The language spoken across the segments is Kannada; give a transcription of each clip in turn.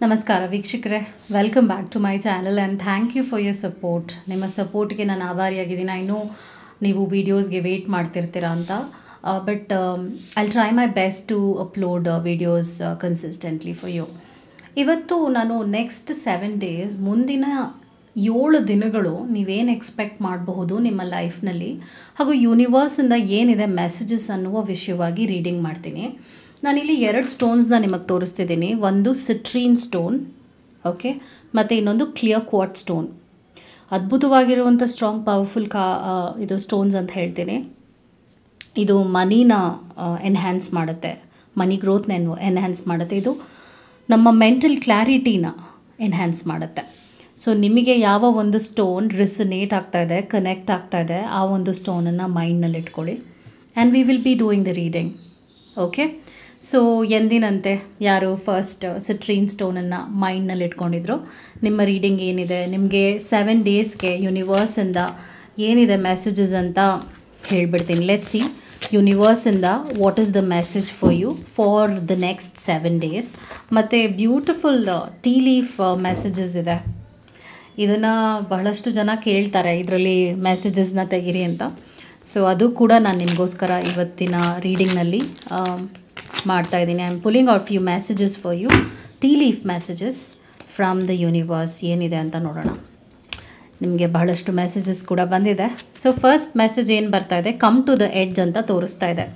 ನಮಸ್ಕಾರ ವೀಕ್ಷಕರೇ, welcome back to my channel and thank you for your support. ನಿಮ್ಮ ಸಪೋರ್ಟ್ಗೆ ನಾನು ಆಭಾರಿಯಾಗಿದ್ದೀನಿ. ಐ ನೋ ನೀವು ವೀಡಿಯೋಸ್ಗೆ ವೆಯ್ಟ್ ಮಾಡ್ತಿರ್ತೀರಾ ಅಂತ, but I try my best to upload videos consistently for you. ಇವತ್ತು ನಾನು ನೆಕ್ಸ್ಟ್ 7 days, ಮುಂದಿನ 7 ದಿನಗಳು ನೀವೇನು ಎಕ್ಸ್ಪೆಕ್ಟ್ ಮಾಡಬಹುದು ನಿಮ್ಮ ಲೈಫ್ನಲ್ಲಿ, ಹಾಗೂ ಯೂನಿವರ್ಸಿಂದ ಏನಿದೆ ಮೆಸೇಜಸ್ ಅನ್ನುವ ವಿಷಯವಾಗಿ ರೀಡಿಂಗ್ ಮಾಡ್ತೀನಿ. ನಾನಿಲ್ಲಿ 2 ಸ್ಟೋನ್ಸ್ನ ನಿಮಗೆ ತೋರಿಸ್ತಿದ್ದೀನಿ. ಒಂದು ಸಿಟ್ರೀನ್ ಸ್ಟೋನ್, ಓಕೆ, ಮತ್ತು ಇನ್ನೊಂದು ಕ್ಲಿಯರ್ ಕ್ವಾರ್ಟ್ಸ್ ಸ್ಟೋನ್. ಅದ್ಭುತವಾಗಿರುವಂಥ ಸ್ಟ್ರಾಂಗ್ ಪವರ್ಫುಲ್ ಇದು ಸ್ಟೋನ್ಸ್ ಅಂತ ಹೇಳ್ತೀನಿ. ಇದು ಮನಿನ ಎನ್ಹ್ಯಾನ್ಸ್ ಮಾಡುತ್ತೆ, ಮನಿ ಗ್ರೋತ್ನ ಎನ್ಹ್ಯಾನ್ಸ್ ಮಾಡುತ್ತೆ. ಇದು ನಮ್ಮ ಮೆಂಟಲ್ ಕ್ಲಾರಿಟಿನ ಎನ್ಹ್ಯಾನ್ಸ್ ಮಾಡುತ್ತೆ. ಸೊ ನಿಮಗೆ ಯಾವ ಒಂದು ಸ್ಟೋನ್ ರಿಸನೇಟ್ ಆಗ್ತಾಯಿದೆ, ಕನೆಕ್ಟ್ ಆಗ್ತಾಯಿದೆ, ಆ ಒಂದು ಸ್ಟೋನನ್ನು ಮೈಂಡ್ನಲ್ಲಿ ಇಟ್ಕೊಳ್ಳಿ. And we will be doing the reading. Okay, so ಎಂದಿನಂತೆ ಯಾರು ಫಸ್ಟ್ ಸಿಟ್ರೀನ್ ಸ್ಟೋನನ್ನು ಮೈಂಡ್ನಲ್ಲಿ ಇಟ್ಕೊಂಡಿದ್ರು, ನಿಮ್ಮ ರೀಡಿಂಗ್ ಏನಿದೆ, ನಿಮಗೆ 7 daysಗೆ ಯೂನಿವರ್ಸಿಂದ ಏನಿದೆ ಮೆಸೇಜಸ್ ಅಂತ ಹೇಳ್ಬಿಡ್ತೀನಿ. ಲೆಟ್ಸ್ ಸಿ ಯೂನಿವರ್ಸಿಂದ what is the message for you for the next 7 days. ಮತ್ತು ಬ್ಯೂಟಿಫುಲ್ ಟೀ ಲೀಫ್ ಮೆಸೇಜಸ್ ಇದೆ. ಇದನ್ನು ಬಹಳಷ್ಟು ಜನ ಕೇಳ್ತಾರೆ, ಇದರಲ್ಲಿ ಮೆಸೇಜಸ್ನ ತೆಗಿರಿ ಅಂತ. ಸೊ ಅದು ಕೂಡ ನಾನು ನಿಮಗೋಸ್ಕರ ಇವತ್ತಿನ ರೀಡಿಂಗ್ನಲ್ಲಿ ಮಾಡ್ತಾ ಇದ್ದೀನಿ. I am pulling out few messages for you, tea leaf messages from the universe. ಏನಿದೆ ಅಂತ ನೋಡೋಣ. ನಿಮಗೆ ಬಹಳಷ್ಟು ಮೆಸೇಜಸ್ ಕೂಡ ಬಂದಿದೆ. ಸೊ ಫಸ್ಟ್ ಮೆಸೇಜ್ ಏನು ಬರ್ತಾ ಇದೆ, ಕಮ್ ಟು ದ ಎಡ್ಜ್ ಅಂತ ತೋರಿಸ್ತಾ ಇದೆ.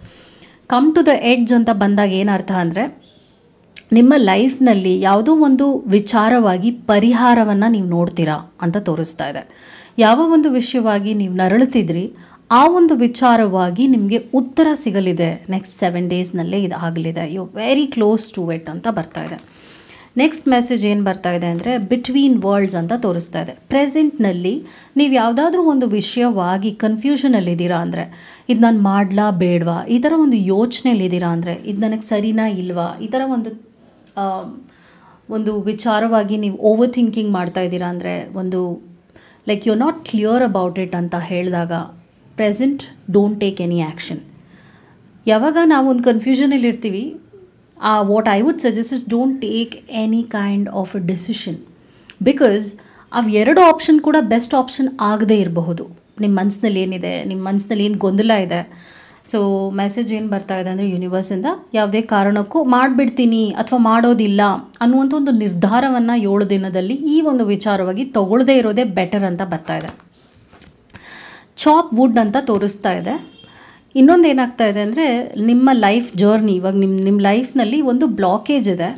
ಕಮ್ ಟು ದ ಎಡ್ಜ್ ಅಂತ ಬಂದಾಗ ಏನು ಅರ್ಥ ಅಂದರೆ, ನಿಮ್ಮ ಲೈಫ್ನಲ್ಲಿ ಯಾವುದೋ ಒಂದು ವಿಚಾರವಾಗಿ ಪರಿಹಾರವನ್ನು ನೀವು ನೋಡ್ತೀರಾ ಅಂತ ತೋರಿಸ್ತಾ ಇದೆ. ಯಾವ ಒಂದು ವಿಷಯವಾಗಿ ನೀವು ನರಳುತ್ತಿದ್ರಿ, ಆ ಒಂದು ವಿಚಾರವಾಗಿ ನಿಮಗೆ ಉತ್ತರ ಸಿಗಲಿದೆ. ನೆಕ್ಸ್ಟ್ 7 daysನಲ್ಲೇ ಇದು ಆಗಲಿದೆ. You very close to it ಅಂತ ಬರ್ತಾ ಇದೆ. ನೆಕ್ಸ್ಟ್ ಮೆಸೇಜ್ ಏನು ಬರ್ತಾ ಇದೆ ಅಂದರೆ, ಬಿಟ್ವೀನ್ ವರ್ಲ್ಡ್ಸ್ ಅಂತ ತೋರಿಸ್ತಾ ಇದೆ. ಪ್ರೆಸೆಂಟ್ನಲ್ಲಿ ನೀವು ಯಾವುದಾದ್ರೂ ಒಂದು ವಿಷಯವಾಗಿ ಕನ್ಫ್ಯೂಷನಲ್ಲಿದ್ದೀರಾ ಅಂದರೆ, ಇದು ನಾನು ಮಾಡಲಾ ಬೇಡವಾ, ಈ ಥರ ಒಂದು ಯೋಚನೆಯಲ್ಲಿದ್ದೀರಾ ಅಂದರೆ, ಇದು ನನಗೆ ಸರಿನಾ ಇಲ್ವಾ, ಈ ಥರ ಒಂದು ವಿಚಾರವಾಗಿ ನೀವು ಓವರ್ ಥಿಂಕಿಂಗ್ ಮಾಡ್ತಾ ಇದ್ದೀರಾ ಅಂದರೆ, ಒಂದು like you are not clear about it ಅಂತ ಹೇಳಿದಾಗ, present don't take any action. ಯಾವಾಗ ನಾವು ಒಂದು ಕನ್ಫ್ಯೂಷನಲ್ಲಿ ಇರ್ತೀವಿ, what I would suggest is don't take any kind of a decision. Because ಅವು 2 ಆಪ್ಷನ್ ಕೂಡ ಬೆಸ್ಟ್ ಆಪ್ಷನ್ ಆಗದೇ ಇರಬಹುದು. ನಿಮ್ಮ ಮನಸ್ಸಿನಲ್ಲಿ ಏನಿದೆ, ನಿಮ್ಮ ಮನಸ್ಸಿನಲ್ಲಿ ಏನು ಗೊಂದಲ ಇದೆ. ಸೊ ಮೆಸೇಜ್ ಏನು ಬರ್ತಾ ಇದೆ ಅಂದರೆ, ಯೂನಿವರ್ಸಿಂದ ಯಾವುದೇ ಕಾರಣಕ್ಕೂ ಮಾಡಿಬಿಡ್ತೀನಿ ಅಥವಾ ಮಾಡೋದಿಲ್ಲ ಅನ್ನುವಂಥ ಒಂದು ನಿರ್ಧಾರವನ್ನು 7 ದಿನದಲ್ಲಿ ಈ ಒಂದು ವಿಚಾರವಾಗಿ ತಗೊಳ್ಳದೇ ಇರೋದೇ ಬೆಟರ್ ಅಂತ ಬರ್ತಾ ಇದೆ. ಚಾಪ್ ವುಡ್ ಅಂತ ತೋರಿಸ್ತಾ ಇದೆ. ಇನ್ನೊಂದು ಏನಾಗ್ತಾ ಇದೆ ಅಂದರೆ, ನಿಮ್ಮ ಲೈಫ್ ಜರ್ನಿ, ಇವಾಗ ನಿಮ್ಮ ಲೈಫ್ನಲ್ಲಿ ಒಂದು ಬ್ಲಾಕೇಜ್ ಇದೆ,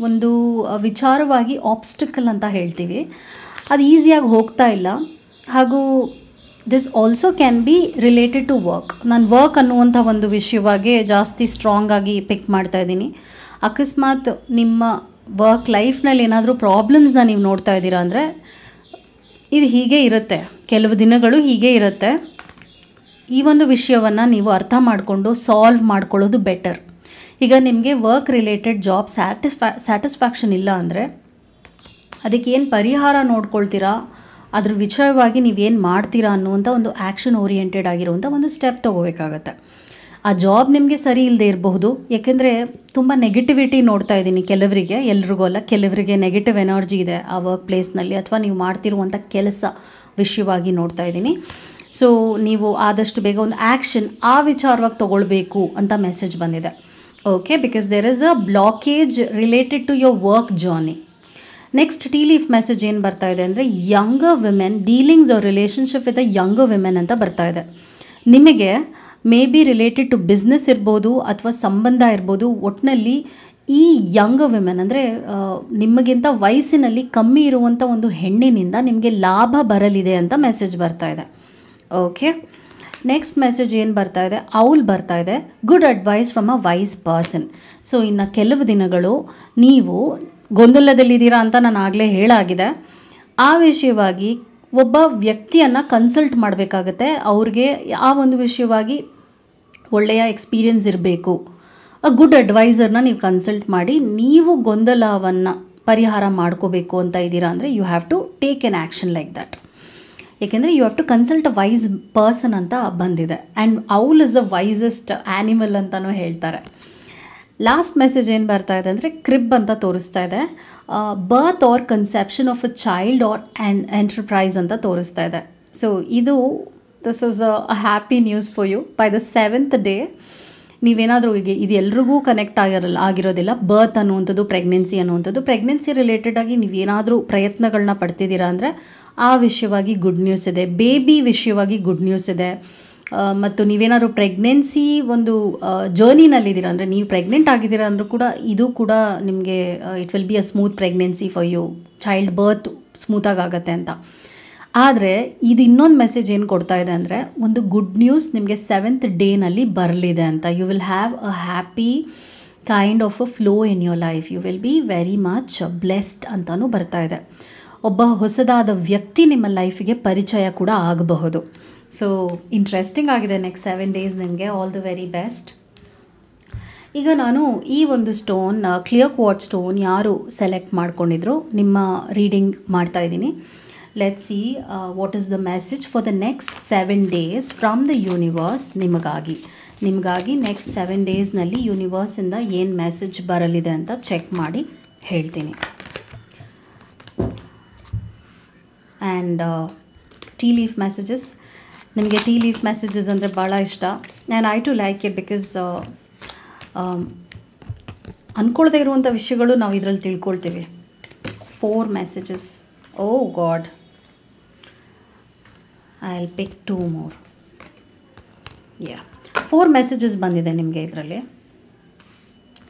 ಒಂದು ವಿಚಾರವಾಗಿ ಆಬ್ಸ್ಟಿಕಲ್ ಅಂತ ಹೇಳ್ತೀವಿ, ಅದು ಈಸಿಯಾಗಿ ಹೋಗ್ತಾ ಇಲ್ಲ. ಹಾಗೂ this also can be related to work. ನಾನು ವರ್ಕ್ ಅನ್ನುವಂಥ ಒಂದು ವಿಷಯವಾಗಿ ಜಾಸ್ತಿ ಸ್ಟ್ರಾಂಗ್ ಆಗಿ ಪಿಕ್ ಮಾಡ್ತಾ ಇದ್ದೀನಿ. ಅಕಸ್ಮಾತ್ ನಿಮ್ಮ ವರ್ಕ್ ಲೈಫ್ನಲ್ಲಿ ಏನಾದರೂ ಪ್ರಾಬ್ಲಮ್ಸ್ನ ನೀವು ನೋಡ್ತಾ ಇದ್ದೀರಾ ಅಂದರೆ, ಇದು ಹೀಗೆ ಇರುತ್ತೆ, ಕೆಲವು ದಿನಗಳು ಹೀಗೆ ಇರುತ್ತೆ. ಈ ಒಂದು ವಿಷಯವನ್ನು ನೀವು ಅರ್ಥ ಮಾಡಿಕೊಂಡು ಸಾಲ್ವ್ ಮಾಡ್ಕೊಳ್ಳೋದು ಬೆಟರ್. ಈಗ ನಿಮಗೆ ವರ್ಕ್ ರಿಲೇಟೆಡ್ ಜಾಬ್ ಸ್ಯಾಟಿಸ್ಫ್ಯಾಕ್ಷನ್ ಇಲ್ಲ ಅಂದರೆ, ಅದಕ್ಕೆ ಏನು ಪರಿಹಾರ ನೋಡ್ಕೊಳ್ತೀರಾ, ಅದ್ರ ವಿಷಯವಾಗಿ ನೀವೇನು ಮಾಡ್ತೀರಾ ಅನ್ನುವಂಥ ಒಂದು ಆ್ಯಕ್ಷನ್ ಓರಿಯೆಂಟೆಡ್ ಆಗಿರುವಂಥ ಒಂದು ಸ್ಟೆಪ್ ತೊಗೋಬೇಕಾಗತ್ತೆ. ಆ ಜಾಬ್ ನಿಮಗೆ ಸರಿ ಇಲ್ಲದೆ ಇರಬಹುದು, ಏಕೆಂದರೆ ತುಂಬ ನೆಗೆಟಿವಿಟಿ ನೋಡ್ತಾ ಇದ್ದೀನಿ ಕೆಲವರಿಗೆ, ಎಲ್ರಿಗೂ ಅಲ್ಲ, ಕೆಲವರಿಗೆ ನೆಗೆಟಿವ್ ಎನರ್ಜಿ ಇದೆ ಆ ವರ್ಕ್ ಪ್ಲೇಸ್ನಲ್ಲಿ, ಅಥವಾ ನೀವು ಮಾಡ್ತಿರುವಂಥ ಕೆಲಸ ವಿಷಯವಾಗಿ ನೋಡ್ತಾ ಇದ್ದೀನಿ. ಸೊ ನೀವು ಆದಷ್ಟು ಬೇಗ ಒಂದು ಆ್ಯಕ್ಷನ್ ಆ ವಿಚಾರವಾಗಿ ತೊಗೊಳ್ಬೇಕು ಅಂತ ಮೆಸೇಜ್ ಬಂದಿದೆ. Okay, because there is a blockage related to your work journey. Next tea leaf message ಏನು ಬರ್ತಾ ಇದೆ ಅಂದರೆ, younger women dealings or relationship with a younger women ಅಂತ ಬರ್ತಾ ಇದೆ. ನಿಮಗೆ may be related to business ಇರ್ಬೋದು ಅಥವಾ ಸಂಬಂಧ ಇರ್ಬೋದು, ಒಟ್ಟಿನಲ್ಲಿ ಈ ಯಂಗರ್ ವಿಮೆನ್ ಅಂದರೆ ನಿಮಗಿಂತ ವಯಸ್ಸಿನಲ್ಲಿ ಕಮ್ಮಿ ಇರುವಂಥ ಒಂದು ಹೆಣ್ಣಿನಿಂದ ನಿಮಗೆ ಲಾಭ ಬರಲಿದೆ ಅಂತ ಮೆಸೇಜ್ ಬರ್ತಾ ಇದೆ. ಓಕೆ, ನೆಕ್ಸ್ಟ್ ಮೆಸೇಜ್ ಏನು ಬರ್ತಾ ಇದೆ, ಔಲ್ ಬರ್ತಾ ಇದೆ, good advice from a wise person. So ಇನ್ನು ಕೆಲವು ದಿನಗಳು ನೀವು ಗೊಂದಲದಲ್ಲಿದ್ದೀರಾ ಅಂತ ನಾನು ಆಗಲೇ ಹೇಳಾಗಿದೆ. ಆ ವಿಷಯವಾಗಿ ಒಬ್ಬ ವ್ಯಕ್ತಿಯನ್ನು ಕನ್ಸಲ್ಟ್ ಮಾಡಬೇಕಾಗತ್ತೆ. ಅವ್ರಿಗೆ ಆ ಒಂದು ವಿಷಯವಾಗಿ ಒಳ್ಳೆಯ ಎಕ್ಸ್ಪೀರಿಯನ್ಸ್ ಇರಬೇಕು. ಅ ಗುಡ್ ಅಡ್ವೈಸರ್ನ ನೀವು ಕನ್ಸಲ್ಟ್ ಮಾಡಿ ನೀವು ಗೊಂದಲವನ್ನು ಪರಿಹಾರ ಮಾಡ್ಕೋಬೇಕು ಅಂತ ಇದ್ದೀರಾ ಅಂದರೆ, you have to take an action like that. ಏಕೆಂದರೆ you have to consult a wise person ಅಂತ ಬಂದಿದೆ. And owl is the wisest animal ಅಂತಲೂ ಹೇಳ್ತಾರೆ. ಲಾಸ್ಟ್ ಮೆಸೇಜ್ ಏನು ಬರ್ತಾ ಇದೆ ಅಂದರೆ ಕ್ರಿಬ್ ಅಂತ ತೋರಿಸ್ತಾ ಇದೆ. Birth or conception of a child or enterprise ಅಂತ ತೋರಿಸ್ತಾ ಇದೆ. So this is a happy news for you. By the 7th day ನೀವೇನಾದರೂ ಈಗ ಇದು ಎಲ್ರಿಗೂ ಕನೆಕ್ಟ್ ಆಗಿರೋದಿಲ್ಲ. ಬರ್ತ್ ಅನ್ನುವಂಥದ್ದು, ಪ್ರೆಗ್ನೆನ್ಸಿ ರಿಲೇಟೆಡಾಗಿ ನೀವೇನಾದರೂ ಪ್ರಯತ್ನಗಳನ್ನ ಪಡ್ತಿದ್ದೀರಾ ಅಂದರೆ ಆ ವಿಷಯವಾಗಿ ಗುಡ್ ನ್ಯೂಸ್ ಇದೆ. ಬೇಬಿ ವಿಷಯವಾಗಿ ಗುಡ್ ನ್ಯೂಸ್ ಇದೆ. ಮತ್ತು ನೀವೇನಾದರೂ ಪ್ರೆಗ್ನೆನ್ಸಿ ಒಂದು ಜರ್ನಿನಲ್ಲಿದ್ದೀರಾ ಅಂದರೆ, ನೀವು ಪ್ರೆಗ್ನೆಂಟ್ ಆಗಿದ್ದೀರಾ ಅಂದರೂ ಕೂಡ ಇದು ಕೂಡ ನಿಮಗೆ it will be a smooth pregnancy for you. Child birth ಸ್ಮೂತಾಗಿ ಆಗುತ್ತೆ ಅಂತ. ಆದರೆ ಇದು ಇನ್ನೊಂದು ಮೆಸೇಜ್ ಏನು ಕೊಡ್ತಾ ಇದೆ ಅಂದರೆ, ಒಂದು ಗುಡ್ ನ್ಯೂಸ್ ನಿಮಗೆ 7th ಡೇನಲ್ಲಿ ಬರಲಿದೆ ಅಂತ. You will have a happy kind of a flow in your life. You will be very much blessed ಅಂತಲೂ ಬರ್ತಾ ಇದೆ. ಒಬ್ಬ ಹೊಸದಾದ ವ್ಯಕ್ತಿ ನಿಮ್ಮ ಲೈಫಿಗೆ ಪರಿಚಯ ಕೂಡ ಆಗಬಹುದು. ಸೊ ಇಂಟ್ರೆಸ್ಟಿಂಗ್ ಆಗಿದೆ ನೆಕ್ಸ್ಟ್ 7 ಡೇಸ್ ನಿಮಗೆ. All the very best. ಈಗ ನಾನು ಈ ಒಂದು ಸ್ಟೋನ್, ಕ್ಲಿಯರ್ ಕ್ವಾರ್ಟ್ಸ್ ಸ್ಟೋನ್ ಯಾರು ಸೆಲೆಕ್ಟ್ ಮಾಡ್ಕೊಂಡಿದ್ರು ನಿಮ್ಮ ರೀಡಿಂಗ್ ಮಾಡ್ತಾ ಇದ್ದೀನಿ. Let's see what is the message for the next 7 days from the universe. ನಿಮಗಾಗಿ ನೆಕ್ಸ್ಟ್ 7 ಡೇಸ್ನಲ್ಲಿ ಯೂನಿವರ್ಸಿಂದ ಏನು ಮೆಸೇಜ್ ಬರಲಿದೆ ಅಂತ ಚೆಕ್ ಮಾಡಿ ಹೇಳ್ತೀನಿ. ಆ್ಯಂಡ್ ಟೀ ಲೀಫ್ ಮೆಸೇಜಸ್, ನಿಮಗೆ ಟೀ ಲೀಫ್ ಮೆಸೇಜಸ್ ಅಂದರೆ ಭಾಳ ಇಷ್ಟ. And I to like it because ಅಂದ್ಕೊಳ್ದೇ ಇರುವಂಥ ವಿಷಯಗಳು ನಾವು ಇದರಲ್ಲಿ ತಿಳ್ಕೊಳ್ತೀವಿ. 4 messages. Oh god, I will pick 2 more. 4 messages ಬಂದಿದೆ ನಿಮಗೆ ಇದರಲ್ಲಿ.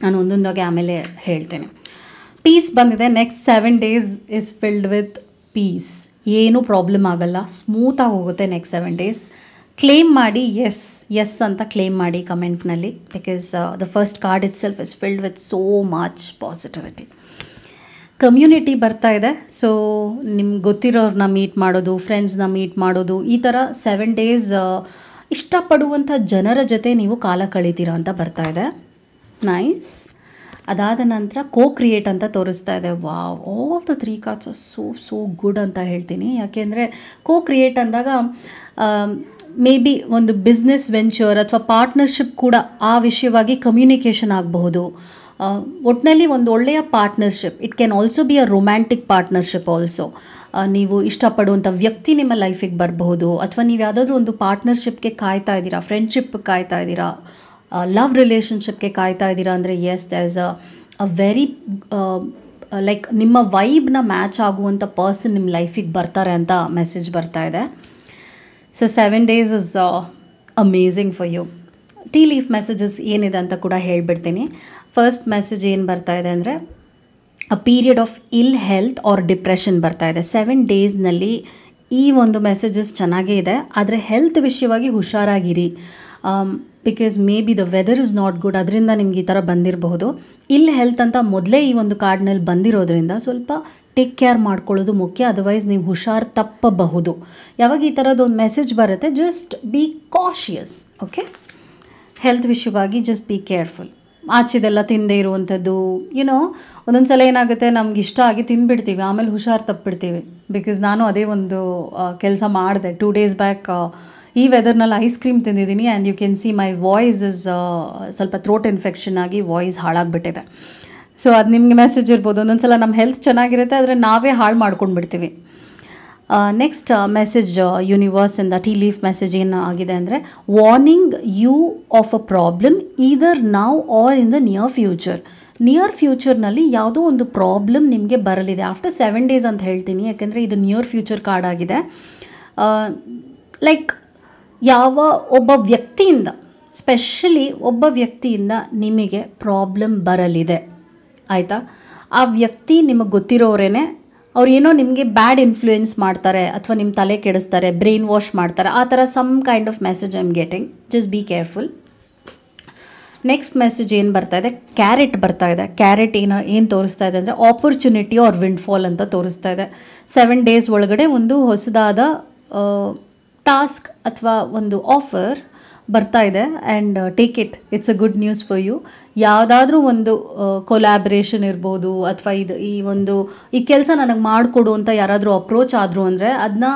ನಾನು ಒಂದೊಂದಾಗಿ ಆಮೇಲೆ ಹೇಳ್ತೇನೆ. ಪೀಸ್ ಬಂದಿದೆ. Next 7 days is filled with peace. ಏನೂ ಪ್ರಾಬ್ಲಮ್ ಆಗಲ್ಲ, ಸ್ಮೂತಾಗಿ ಹೋಗುತ್ತೆ ನೆಕ್ಸ್ಟ್ 7 ಡೇಸ್. ಕ್ಲೇಮ್ ಮಾಡಿ, ಎಸ್ ಅಂತ ಕ್ಲೇಮ್ ಮಾಡಿ ಕಮೆಂಟ್ನಲ್ಲಿ. Because the first card itself is filled with so much positivity. Community ಬರ್ತಾ ಇದೆ. ಸೊ ನಿಮ್ಗೆ ಗೊತ್ತಿರೋರನ್ನ ಮೀಟ್ ಮಾಡೋದು, ಫ್ರೆಂಡ್ಸ್ನ ಮೀಟ್ ಮಾಡೋದು, ಈ ಥರ 7 ಡೇಸ್ ಇಷ್ಟಪಡುವಂಥ ಜನರ ಜೊತೆ ನೀವು ಕಾಲ ಕಳೀತೀರಾ ಅಂತ ಬರ್ತಾ ಇದೆ. ನೈಸ್. ಅದಾದ ನಂತರ ಕ್ರಿಯೇಟ್ ಅಂತ ತೋರಿಸ್ತಾ ಇದೆ. Wow, all the 3 cards are so good ಅಂತ ಹೇಳ್ತೀನಿ. ಯಾಕೆಂದರೆ ಕ್ರಿಯೇಟ್ ಅಂದಾಗ ಮೇ ಬಿ ಒಂದು ಬಿಸ್ನೆಸ್ ವೆಂಚರ್ ಅಥವಾ ಪಾರ್ಟ್ನರ್ಶಿಪ್ ಕೂಡ ಆ ವಿಷಯವಾಗಿ ಕಮ್ಯುನಿಕೇಷನ್ ಆಗಬಹುದು. ಒಟ್ಟಿನಲ್ಲಿ ಒಂದು ಒಳ್ಳೆಯ partnership. It can also be a romantic partnership also. ನೀವು ಇಷ್ಟಪಡುವಂಥ ವ್ಯಕ್ತಿ ನಿಮ್ಮ ಲೈಫಿಗೆ ಬರಬಹುದು. ಅಥವಾ ನೀವು ಯಾವುದಾದ್ರೂ ಒಂದು ಪಾರ್ಟ್ನರ್ಶಿಪ್ಗೆ ಕಾಯ್ತಾ ಇದ್ದೀರಾ, ಫ್ರೆಂಡ್ಶಿಪ್ ಕಾಯ್ತಾ ಇದ್ದೀರಾ, ಲವ್ ರಿಲೇಷನ್ಶಿಪ್ಗೆ ಕಾಯ್ತಾ ಇದ್ದೀರಾ ಅಂದರೆ yes, there is a very like ನಿಮ್ಮ ವೈಬ್ನ ಮ್ಯಾಚ್ ಆಗುವಂಥ ಪರ್ಸನ್ ನಿಮ್ಮ ಲೈಫಿಗೆ ಬರ್ತಾರೆ ಅಂತ ಮೆಸೇಜ್ ಬರ್ತಾ ಇದೆ. So 7 days is amazing for you. Tea leaf messages ಏನಿದೆ ಅಂತ ಕೂಡ ಹೇಳ್ಬಿಡ್ತೀನಿ. ಫಸ್ಟ್ ಮೆಸೇಜ್ ಏನು ಬರ್ತಾ ಇದೆ ಅಂದರೆ, ಅ ಪೀರಿಯಡ್ ಆಫ್ ಇಲ್ ಹೆಲ್ತ್ ಆರ್ ಡಿಪ್ರೆಷನ್ ಬರ್ತಾ ಇದೆ 7 ಡೇಸ್ನಲ್ಲಿ. ಈ ಒಂದು ಮೆಸೇಜಸ್ ಚೆನ್ನಾಗೇ ಇದೆ, ಆದರೆ ಹೆಲ್ತ್ ವಿಷಯವಾಗಿ ಹುಷಾರಾಗಿರಿ. Because maybe the weather is not good, ಅದರಿಂದ ನಿಮ್ಗೆ ಈ ಥರ ಬಂದಿರಬಹುದು. ಇಲ್ ಹೆಲ್ತ್ ಅಂತ ಮೊದಲೇ ಈ ಒಂದು ಕಾರ್ಡ್ನಲ್ಲಿ ಬಂದಿರೋದ್ರಿಂದ ಸ್ವಲ್ಪ ಟೇಕ್ ಕೇರ್ ಮಾಡ್ಕೊಳ್ಳೋದು ಮುಖ್ಯ. ಅದರ್ವೈಸ್ ನೀವು ಹುಷಾರು ತಪ್ಪಬಹುದು. ಯಾವಾಗ ಈ ಥರದ್ದು ಒಂದು ಮೆಸೇಜ್ ಬರುತ್ತೆ, just B cautious. Okay, health ವಿಷಯವಾಗಿ ಜಸ್ಟ್ ಬಿ ಕೇರ್ಫುಲ್. ಆಚಿದೆಲ್ಲ ತಿನ್ನದೇ ಇರುವಂಥದ್ದು, ಒಂದೊಂದು ಸಲ ಏನಾಗುತ್ತೆ, ನಮ್ಗೆ ಇಷ್ಟ ಆಗಿ ತಿಂದುಬಿಡ್ತೀವಿ, ಆಮೇಲೆ ಹುಷಾರು ತಪ್ಪಿಬಿಡ್ತೀವಿ. ಬಿಕಾಸ್ ನಾನು ಅದೇ ಒಂದು ಕೆಲಸ ಮಾಡಿದೆ 2 days ಬ್ಯಾಕ್. ಈ ವೆದರ್ನಲ್ಲಿ ಐಸ್ ಕ್ರೀಮ್ ತಿಂದಿದ್ದೀನಿ and you can see my voice is ಸ್ವಲ್ಪ ಥ್ರೋಟ್ ಇನ್ಫೆಕ್ಷನ್ ಆಗಿ ವಾಯ್ಸ್ ಹಾಳಾಗಿಬಿಟ್ಟಿದೆ. ಸೊ ಅದು ನಿಮಗೆ ಮೆಸೇಜ್ ಇರ್ಬೋದು. ಒಂದೊಂದು ಸಲ ನಮ್ಮ ಹೆಲ್ತ್ ಚೆನ್ನಾಗಿರುತ್ತೆ, ಆದರೆ ನಾವೇ ಹಾಳು ಮಾಡ್ಕೊಂಡು ಬಿಡ್ತೀವಿ. ನೆಕ್ಸ್ಟ್ ಮೆಸೇಜ್ ಯೂನಿವರ್ಸಿಂದ ಟೀ ಲೀಫ್ ಮೆಸೇಜ್ ಏನು ಆಗಿದೆ ಅಂದರೆ, warning you of a problem either now or in the near ಫ್ಯೂಚರ್ನಲ್ಲಿ ಯಾವುದೋ ಒಂದು ಪ್ರಾಬ್ಲಮ್ ನಿಮಗೆ ಬರಲಿದೆ. ಆಫ್ಟರ್ 7 ಡೇಸ್ ಅಂತ ಹೇಳ್ತೀನಿ, ಯಾಕೆಂದರೆ ಇದು ನಿಯರ್ ಫ್ಯೂಚರ್ ಕಾರ್ಡ್ ಆಗಿದೆ. ಲೈಕ್ ಒಬ್ಬ ವ್ಯಕ್ತಿಯಿಂದ, ಸ್ಪೆಷಲಿ ಒಬ್ಬ ವ್ಯಕ್ತಿಯಿಂದ ನಿಮಗೆ ಪ್ರಾಬ್ಲಮ್ ಬರಲಿದೆ, ಆಯಿತಾ? ಆ ವ್ಯಕ್ತಿ ನಿಮಗೆ ಗೊತ್ತಿರೋರೇನೆ. ಅವ್ರು ಏನೋ ನಿಮಗೆ ಬ್ಯಾಡ್ ಇನ್ಫ್ಲೂಯೆನ್ಸ್ ಮಾಡ್ತಾರೆ ಅಥವಾ ನಿಮ್ಮ ತಲೆ ಕೆಡಿಸ್ತಾರೆ, ಬ್ರೈನ್ ವಾಶ್ ಮಾಡ್ತಾರೆ, ಆ ಥರ some kind of message I am getting. Just be careful. Next message ಏನು ಬರ್ತಾ ಇದೆ, ಕ್ಯಾರೆಟ್ ಬರ್ತಾ ಇದೆ. ಕ್ಯಾರೆಟ್ ಏನು ತೋರಿಸ್ತಾ ಇದೆ ಅಂದರೆ, ಆಪರ್ಚುನಿಟಿ ಆರ್ ವಿಂಡ್ಫಾಲ್ ಅಂತ ತೋರಿಸ್ತಾ ಇದೆ. 7 ಡೇಸ್ ಒಳಗಡೆ ಒಂದು ಹೊಸದಾದ ಟಾಸ್ಕ್ ಅಥವಾ ಒಂದು ಆಫರ್ ಬರ್ತಾ ಇದೆ. And take it, it's a good news for you. ಯಾವುದಾದ್ರೂ ಒಂದು ಕೊಲ್ಯಾಬ್ರೇಷನ್ ಇರ್ಬೋದು, ಅಥವಾ ಈ ಕೆಲಸ ನನಗೆ ಮಾಡಿಕೊಡು ಅಂತ ಯಾರಾದರೂ ಅಪ್ರೋಚ್ ಆದರು ಅಂದರೆ ಅದನ್ನ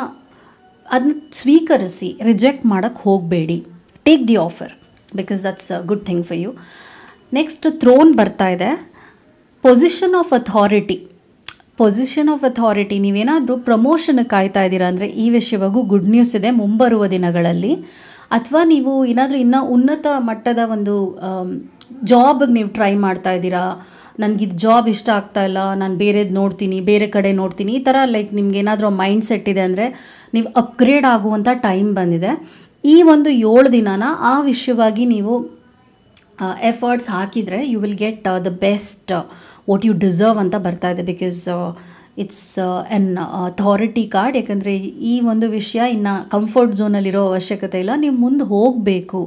ಸ್ವೀಕರಿಸಿ, ರಿಜೆಕ್ಟ್ ಮಾಡೋಕ್ಕೆ ಹೋಗಬೇಡಿ. Take the offer because that's a good thing for you. Next throne ಬರ್ತಾ ಇದೆ. Position of authority. Position of authority, ನೀವೇನಾದರೂ ಪ್ರಮೋಷನ್ಗೆ ಕಾಯ್ತಾ ಇದ್ದೀರಾ ಅಂದರೆ ಈ ವಿಷಯವಾಗೂ ಗುಡ್ ನ್ಯೂಸ್ ಇದೆ ಮುಂಬರುವ ದಿನಗಳಲ್ಲಿ. ಅಥವಾ ನೀವು ಏನಾದರೂ ಇನ್ನೂ ಉನ್ನತ ಮಟ್ಟದ ಒಂದು ಜಾಬ್ಗೆ ನೀವು ಟ್ರೈ ಮಾಡ್ತಾ ಇದ್ದೀರಾ, ನನಗಿದು ಜಾಬ್ ಇಷ್ಟ ಆಗ್ತಾ ಇಲ್ಲ, ನಾನು ಬೇರೆದು ನೋಡ್ತೀನಿ, ಬೇರೆ ಕಡೆ ನೋಡ್ತೀನಿ, ಈ ಥರ ಲೈಕ್ ನಿಮ್ಗೆ ಏನಾದರೂ ಮೈಂಡ್ ಸೆಟ್ ಇದೆ ಅಂದರೆ ನೀವು ಅಪ್ಗ್ರೇಡ್ ಆಗುವಂಥ ಟೈಮ್ ಬಂದಿದೆ. ಈ ಒಂದು 7 ದಿನನ ಆ ವಿಷಯವಾಗಿ ನೀವು ಎಫರ್ಟ್ಸ್ ಹಾಕಿದರೆ you will get the best what you deserve ಅಂತ ಬರ್ತಾ ಇದೆ. Because it's an authority card. ಯಾಕಂದರೆ ಈ ಒಂದು ವಿಷಯ ಇನ್ನು ಕಂಫರ್ಟ್ ಝೋನಲ್ಲಿರೋ ಅವಶ್ಯಕತೆ ಇಲ್ಲ, ನೀವು ಮುಂದೆ ಹೋಗಬೇಕು,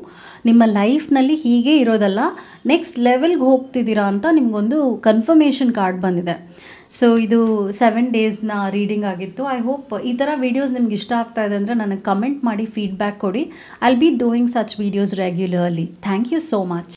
ನಿಮ್ಮ ಲೈಫ್ನಲ್ಲಿ ಹೀಗೆ ಇರೋದಲ್ಲ, ನೆಕ್ಸ್ಟ್ ಲೆವೆಲ್ಗೆ ಹೋಗ್ತಿದ್ದೀರಾ ಅಂತ ನಿಮಗೊಂದು ಕನ್ಫರ್ಮೇಷನ್ ಕಾರ್ಡ್ ಬಂದಿದೆ. ಸೊ ಇದು 7 ಡೇಸ್ನ ರೀಡಿಂಗ್ ಆಗಿತ್ತು. ಐ ಹೋಪ್ ಈ ಥರ ವೀಡಿಯೋಸ್ ನಿಮ್ಗೆ ಇಷ್ಟ ಆಗ್ತಾ ಇದೆ ಅಂದರೆ ನನಗೆ ಕಮೆಂಟ್ ಮಾಡಿ ಫೀಡ್ಬ್ಯಾಕ್ ಕೊಡಿ. I will be doing such videos regularly. Thank you so much.